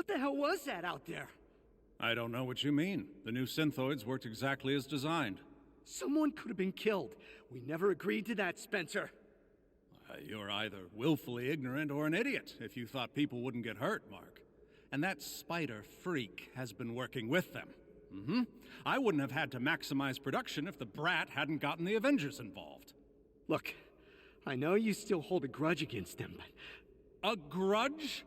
What the hell was that out there? I don't know what you mean. The new synthoids worked exactly as designed. Someone could have been killed. We never agreed to that, Spencer. You're either willfully ignorant or an idiot if you thought people wouldn't get hurt, Mark. And that spider freak has been working with them. I wouldn't have had to maximize production if the brat hadn't gotten the Avengers involved. Look, I know you still hold a grudge against them, but... A grudge?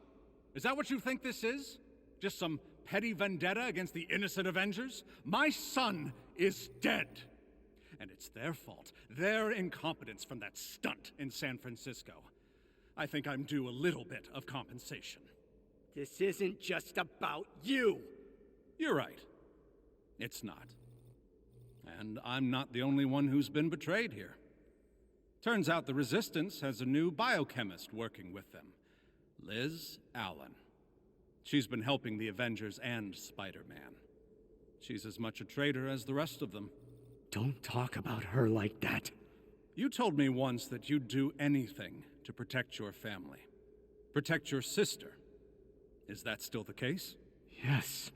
Is that what you think this is? Just some petty vendetta against the innocent Avengers? My son is dead. And it's their fault, their incompetence from that stunt in San Francisco. I think I'm due a little bit of compensation. This isn't just about you. You're right. It's not. And I'm not the only one who's been betrayed here. Turns out the Resistance has a new biochemist working with them, Liz Allen. She's been helping the Avengers and Spider-Man. She's as much a traitor as the rest of them. Don't talk about her like that. You told me once that you'd do anything to protect your family. Protect your sister. Is that still the case? Yes.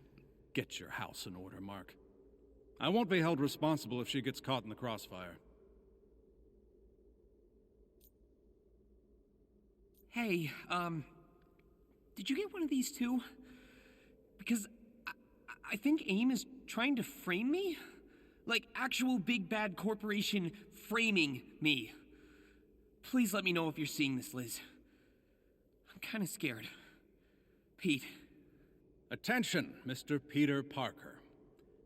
Get your house in order, Mark. I won't be held responsible if she gets caught in the crossfire. Hey, did you get one of these too? Because I think AIM is trying to frame me? Like actual big bad corporation framing me. Please let me know if you're seeing this, Liz. I'm kinda scared. Pete. Attention, Mr. Peter Parker.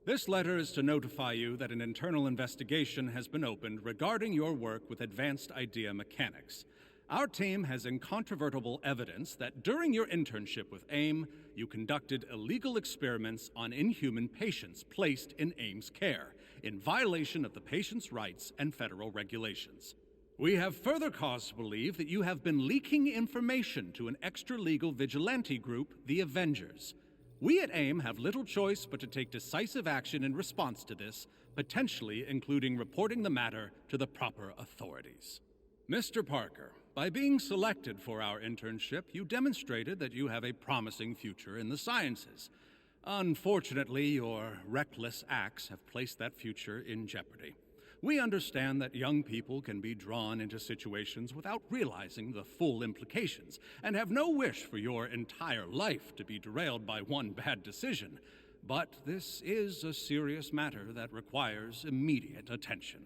This letter is to notify you that an internal investigation has been opened regarding your work with advanced idea mechanics. Our team has incontrovertible evidence that during your internship with AIM, you conducted illegal experiments on inhuman patients placed in AIM's care, in violation of the patient's rights and federal regulations. We have further cause to believe that you have been leaking information to an extra-legal vigilante group, the Avengers. We at AIM have little choice but to take decisive action in response to this, potentially including reporting the matter to the proper authorities. Mr. Parker, by being selected for our internship, you demonstrated that you have a promising future in the sciences. Unfortunately, your reckless acts have placed that future in jeopardy. We understand that young people can be drawn into situations without realizing the full implications, and have no wish for your entire life to be derailed by one bad decision. But this is a serious matter that requires immediate attention.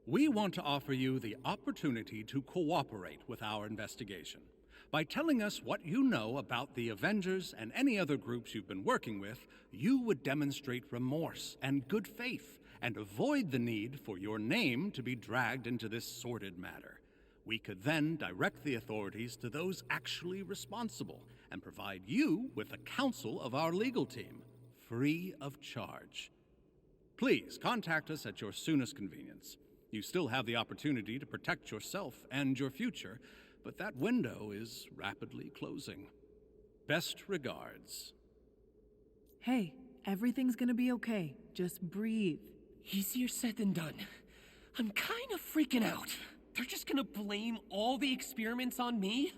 We want to offer you the opportunity to cooperate with our investigation. By telling us what you know about the Avengers and any other groups you've been working with, you would demonstrate remorse and good faith, and avoid the need for your name to be dragged into this sordid matter. We could then direct the authorities to those actually responsible, and provide you with the counsel of our legal team, free of charge. Please contact us at your soonest convenience. You still have the opportunity to protect yourself and your future, but that window is rapidly closing. Best regards. Hey, everything's gonna be okay. Just breathe. Easier said than done. I'm kinda freaking out. They're just gonna blame all the experiments on me?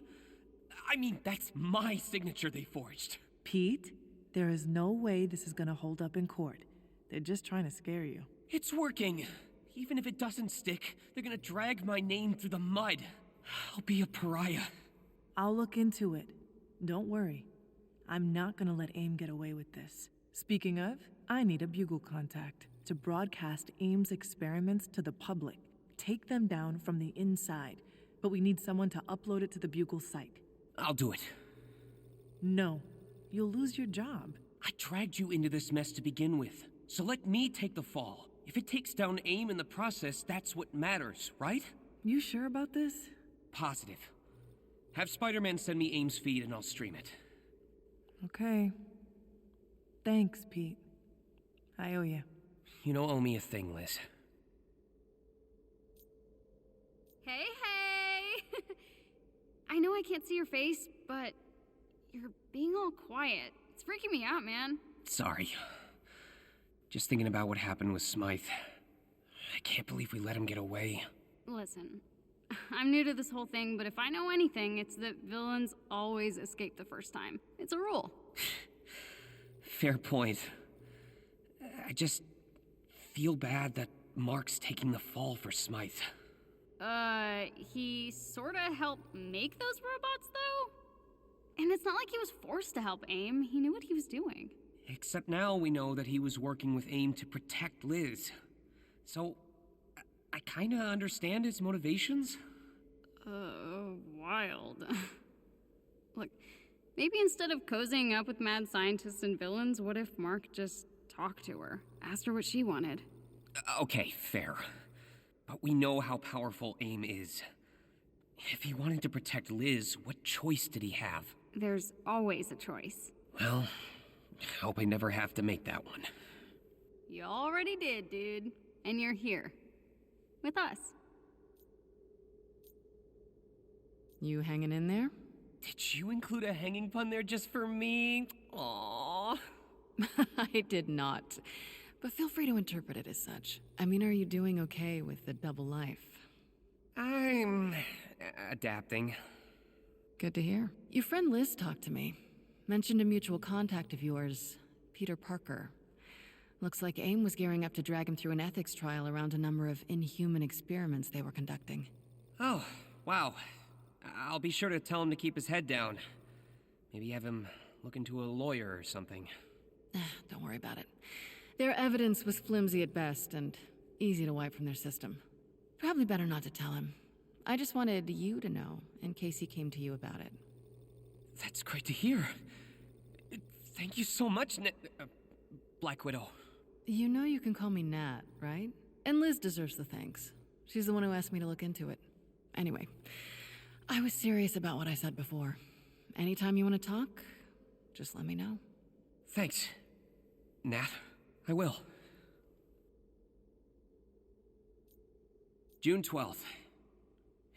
I mean, that's my signature they forged. Pete, there is no way this is gonna hold up in court. They're just trying to scare you. It's working. Even if it doesn't stick, they're gonna drag my name through the mud. I'll be a pariah. I'll look into it. Don't worry. I'm not gonna let AIM get away with this. Speaking of, I need a bugle contact to broadcast AIM's experiments to the public. Take them down from the inside, but we need someone to upload it to the bugle site. I'll do it. No, you'll lose your job. I dragged you into this mess to begin with, so let me take the fall. If it takes down AIM in the process, that's what matters, right? You sure about this? Positive. Have Spider-Man send me AIM's feed and I'll stream it. Okay. Thanks, Pete. I owe you. You don't owe me a thing, Liz. Hey, hey! I know I can't see your face, but you're being all quiet. It's freaking me out, man. Sorry. Just thinking about what happened with Smythe. I can't believe we let him get away. Listen, I'm new to this whole thing, but if I know anything, it's that villains always escape the first time. It's a rule. Fair point. I just feel bad that Mark's taking the fall for Smythe. He sorta helped make those robots, though? And it's not like he was forced to help AIM. He knew what he was doing. Except now we know that he was working with AIM to protect Liz. So, I kinda understand his motivations. Wild. Look, maybe instead of cozying up with mad scientists and villains, what if Mark just talked to her? Asked her what she wanted? Okay, fair. But we know how powerful AIM is. If he wanted to protect Liz, what choice did he have? There's always a choice. Well, I hope I never have to make that one. You already did, dude. And you're here. With us. You hanging in there? Did you include a hanging pun there just for me? Aww. I did not. But feel free to interpret it as such. I mean, are you doing okay with the double life? I'm adapting. Good to hear. Your friend Liz talked to me. Mentioned a mutual contact of yours, Peter Parker. Looks like AIM was gearing up to drag him through an ethics trial around a number of inhuman experiments they were conducting. Oh, wow. I'll be sure to tell him to keep his head down. Maybe have him look into a lawyer or something. Don't worry about it. Their evidence was flimsy at best and easy to wipe from their system. Probably better not to tell him. I just wanted you to know, in case he came to you about it. That's great to hear. Thank you so much, Black Widow. You know you can call me Nat, right? And Liz deserves the thanks. She's the one who asked me to look into it. Anyway, I was serious about what I said before. Anytime you want to talk, just let me know. Thanks, Nat. I will. June 12th.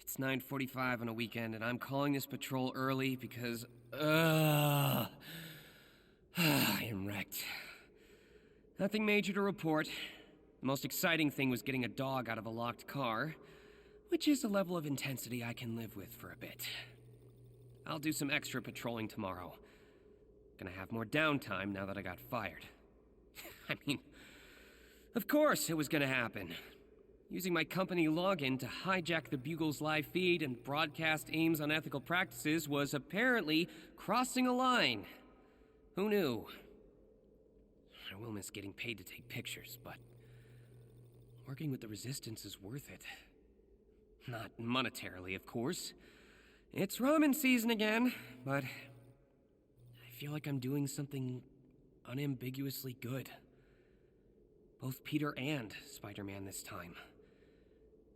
It's 9:45 on a weekend, and I'm calling this patrol early because, I am wrecked. Nothing major to report. The most exciting thing was getting a dog out of a locked car, which is a level of intensity I can live with for a bit. I'll do some extra patrolling tomorrow. Gonna have more downtime now that I got fired. I mean, of course it was gonna happen. Using my company login to hijack the Bugle's live feed and broadcast AIM's unethical practices was apparently crossing a line. Who knew? I will miss getting paid to take pictures, but working with the Resistance is worth it. Not monetarily, of course. It's ramen season again, but I feel like I'm doing something unambiguously good. Both Peter and Spider-Man this time.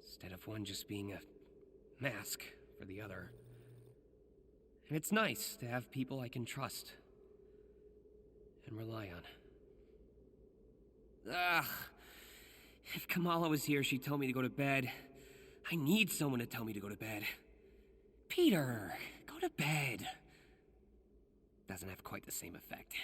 Instead of one just being a mask for the other. And it's nice to have people I can trust and rely on. If Kamala was here, she'd tell me to go to bed. I need someone to tell me to go to bed. Peter, go to bed. Doesn't have quite the same effect.